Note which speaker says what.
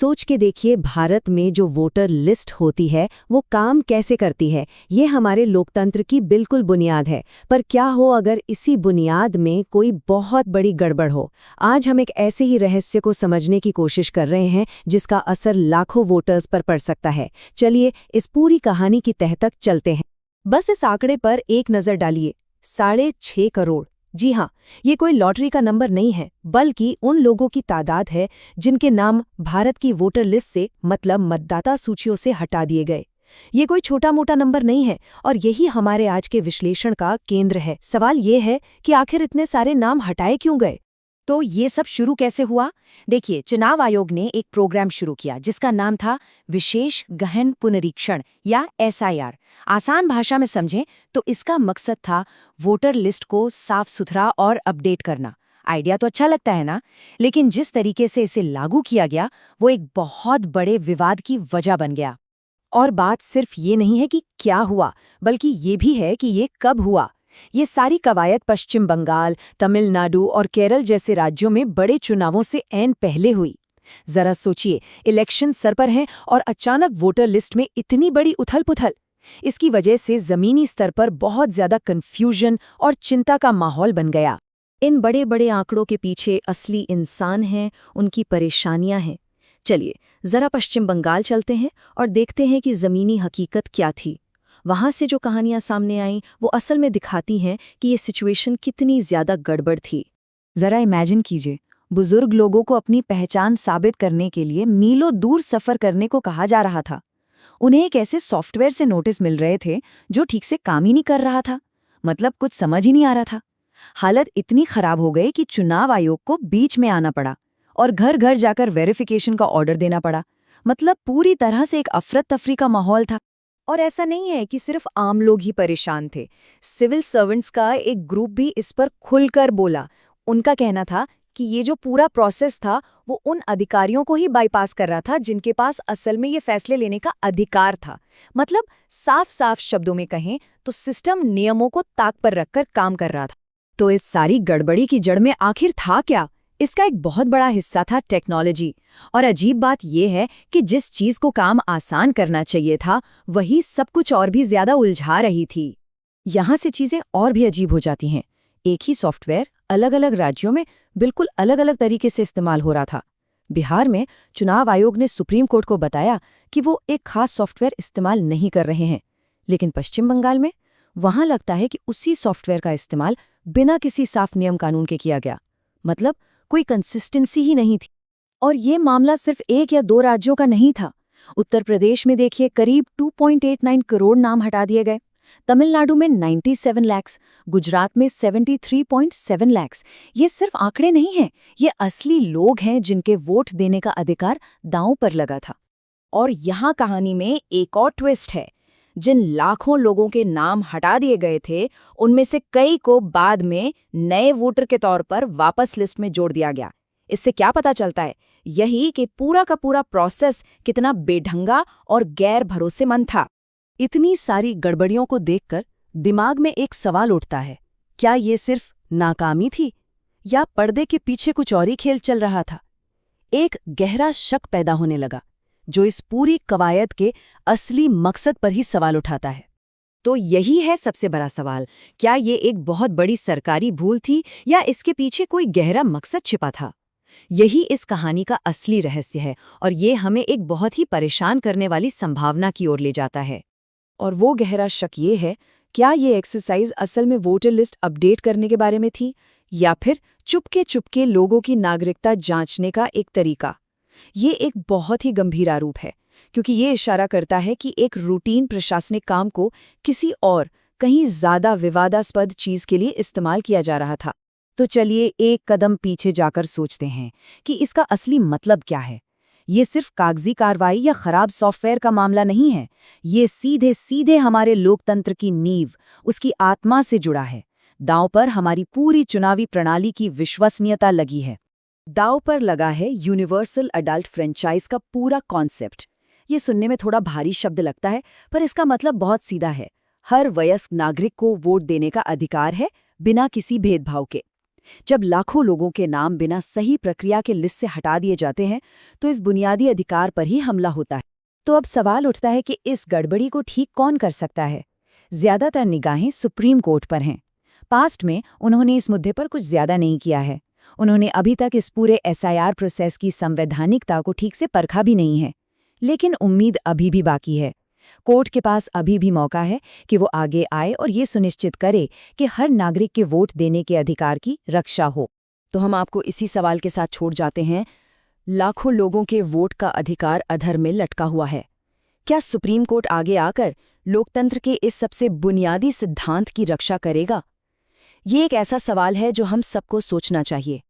Speaker 1: सोच के देखिए, भारत में जो वोटर लिस्ट होती है वो काम कैसे करती है। ये हमारे लोकतंत्र की बिल्कुल बुनियाद है। पर क्या हो अगर इसी बुनियाद में कोई बहुत बड़ी गड़बड़ हो। आज हम एक ऐसे ही रहस्य को समझने की कोशिश कर रहे हैं जिसका असर लाखों वोटर्स पर पड़ सकता है। चलिए इस पूरी कहानी की तह तक चलते हैं। बस इस आंकड़े पर एक नज़र डालिए, 6.5 करोड़। जी हाँ, ये कोई लॉटरी का नंबर नहीं है, बल्कि उन लोगों की तादाद है जिनके नाम भारत की वोटर लिस्ट से मतलब मतदाता सूचियों से हटा दिए गए। ये कोई छोटा मोटा नंबर नहीं है और यही हमारे आज के विश्लेषण का केंद्र है। सवाल ये है कि आखिर इतने सारे नाम हटाए क्यों गए। तो ये सब शुरू कैसे हुआ? देखिए, चुनाव आयोग ने एक प्रोग्राम शुरू किया जिसका नाम था विशेष गहन पुनरीक्षण या SIR। आसान भाषा में समझें तो इसका मकसद था वोटर लिस्ट को साफ सुथरा और अपडेट करना। आइडिया तो अच्छा लगता है ना, लेकिन जिस तरीके से इसे लागू किया गया वो एक बहुत बड़े विवाद की वजह बन गया। और बात सिर्फ ये नहीं है कि क्या हुआ, बल्कि ये भी है कि ये कब हुआ। ये सारी कवायद पश्चिम बंगाल, तमिलनाडु और केरल जैसे राज्यों में बड़े चुनावों से ऐन पहले हुई। जरा सोचिए, इलेक्शन सर पर हैं और अचानक वोटर लिस्ट में इतनी बड़ी उथल-पुथल। इसकी वजह से जमीनी स्तर पर बहुत ज्यादा कंफ्यूजन और चिंता का माहौल बन गया। इन बड़े बड़े आंकड़ों के पीछे असली इंसान हैं, उनकी परेशानियां हैं। चलिए जरा पश्चिम बंगाल चलते हैं और देखते हैं कि जमीनी हकीकत क्या थी। वहां से जो कहानियां सामने आईं वो असल में दिखाती हैं कि ये सिचुएशन कितनी ज्यादा गड़बड़ थी। जरा इमेजिन कीजिए, बुजुर्ग लोगों को अपनी पहचान साबित करने के लिए मीलों दूर सफर करने को कहा जा रहा था। उन्हें एक ऐसे सॉफ्टवेयर से नोटिस मिल रहे थे जो ठीक से काम ही नहीं कर रहा था। मतलब कुछ समझ ही नहीं आ रहा था। हालत इतनी खराब हो गई कि चुनाव आयोग को बीच में आना पड़ा और घर घर जाकर वेरिफिकेशन का ऑर्डर देना पड़ा। मतलब पूरी तरह से एक अफरा तफरी का माहौल था। और ऐसा नहीं है कि सिर्फ आम लोग ही परेशान थे। सिविल सर्वेंट्स का एक ग्रुप भी इस पर खुलकर बोला। उनका कहना था कि ये जो पूरा प्रोसेस था वो उन अधिकारियों को ही बाईपास कर रहा था जिनके पास असल में ये फैसले लेने का अधिकार था। मतलब साफ साफ शब्दों में कहें तो सिस्टम नियमों को ताक पर रखकर काम कर रहा था। तो इस सारी गड़बड़ी की जड़ में आखिर था क्या? इसका एक बहुत बड़ा हिस्सा था टेक्नोलॉजी। और अजीब बात यह है कि जिस चीज को काम आसान करना चाहिए था वही सब कुछ और भी ज्यादा उलझा रही थी। यहाँ से चीजें और भी अजीब हो जाती हैं। एक ही सॉफ्टवेयर अलग अलग राज्यों में बिल्कुल अलग अलग तरीके से इस्तेमाल हो रहा था। बिहार में चुनाव आयोग ने सुप्रीम कोर्ट को बताया कि वो एक खास सॉफ्टवेयर इस्तेमाल नहीं कर रहे हैं, लेकिन पश्चिम बंगाल में वहां लगता है कि उसी सॉफ्टवेयर का इस्तेमाल बिना किसी साफ नियम कानून के किया गया। मतलब कोई कंसिस्टेंसी ही नहीं थी। और ये मामला सिर्फ एक या दो राज्यों का नहीं था। उत्तर प्रदेश में देखिए, करीब 2.89 करोड़ नाम हटा दिए गए। तमिलनाडु में 97 लाख, गुजरात में 73.7 लाख। ये सिर्फ आंकड़े नहीं हैं, ये असली लोग हैं जिनके वोट देने का अधिकार दांव पर लगा था। और यहाँ कहानी में एक और ट्विस्ट है। जिन लाखों लोगों के नाम हटा दिए गए थे उनमें से कई को बाद में नए वोटर के तौर पर वापस लिस्ट में जोड़ दिया गया। इससे क्या पता चलता है? यही कि पूरा का पूरा प्रोसेस कितना बेढंगा और गैर भरोसेमंद था। इतनी सारी गड़बड़ियों को देखकर दिमाग में एक सवाल उठता है, क्या ये सिर्फ नाकामी थी या पर्दे के पीछे कुछ और ही खेल चल रहा था? एक गहरा शक पैदा होने लगा जो इस पूरी कवायद के असली मकसद पर ही सवाल उठाता है। तो यही है सबसे बड़ा सवाल, क्या ये एक बहुत बड़ी सरकारी भूल थी या इसके पीछे कोई गहरा मकसद छिपा था? यही इस कहानी का असली रहस्य है और ये हमें एक बहुत ही परेशान करने वाली संभावना की ओर ले जाता है। और वो गहरा शक ये है, क्या ये एक्सरसाइज असल में वोटर लिस्ट अपडेट करने के बारे में थी या फिर चुपके चुपके लोगों की नागरिकता जांचने का एक तरीका? ये एक बहुत ही गंभीर आरोप है क्योंकि ये इशारा करता है कि एक रूटीन प्रशासनिक काम को किसी और कहीं ज्यादा विवादास्पद चीज के लिए इस्तेमाल किया जा रहा था। तो चलिए एक कदम पीछे जाकर सोचते हैं कि इसका असली मतलब क्या है। ये सिर्फ कागजी कार्रवाई या खराब सॉफ्टवेयर का मामला नहीं है। ये सीधे सीधे हमारे लोकतंत्र की नींव, उसकी आत्मा से जुड़ा है। दांव पर हमारी पूरी चुनावी प्रणाली की विश्वसनीयता लगी है। दांव पर लगा है यूनिवर्सल अडल्ट फ्रेंचाइज का पूरा कॉन्सेप्ट। ये सुनने में थोड़ा भारी शब्द लगता है, पर इसका मतलब बहुत सीधा है। हर वयस्क नागरिक को वोट देने का अधिकार है बिना किसी भेदभाव के।
Speaker 2: जब लाखों लोगों के नाम बिना सही प्रक्रिया के लिस्ट से हटा दिए जाते हैं तो इस बुनियादी अधिकार पर ही हमला होता है।
Speaker 1: तो अब सवाल उठता है कि इस गड़बड़ी को ठीक कौन कर सकता है? ज्यादातर निगाहें सुप्रीम कोर्ट पर हैं। पास्ट में उन्होंने इस मुद्दे पर कुछ ज्यादा नहीं किया है। उन्होंने अभी तक इस पूरे एसआईआर प्रोसेस की संवैधानिकता को ठीक से परखा भी नहीं है। लेकिन उम्मीद अभी भी बाकी है। कोर्ट के पास अभी भी मौका है कि वो आगे आए और ये सुनिश्चित करे कि हर नागरिक के वोट देने के अधिकार की रक्षा हो।
Speaker 2: तो हम आपको इसी सवाल के साथ छोड़ जाते हैं। लाखों लोगों के वोट का अधिकार अधर में लटका हुआ है। क्या सुप्रीम कोर्ट आगे आकर लोकतंत्र के इस सबसे बुनियादी सिद्धांत की रक्षा करेगा? ये एक ऐसा सवाल है जो हम सबको सोचना चाहिए।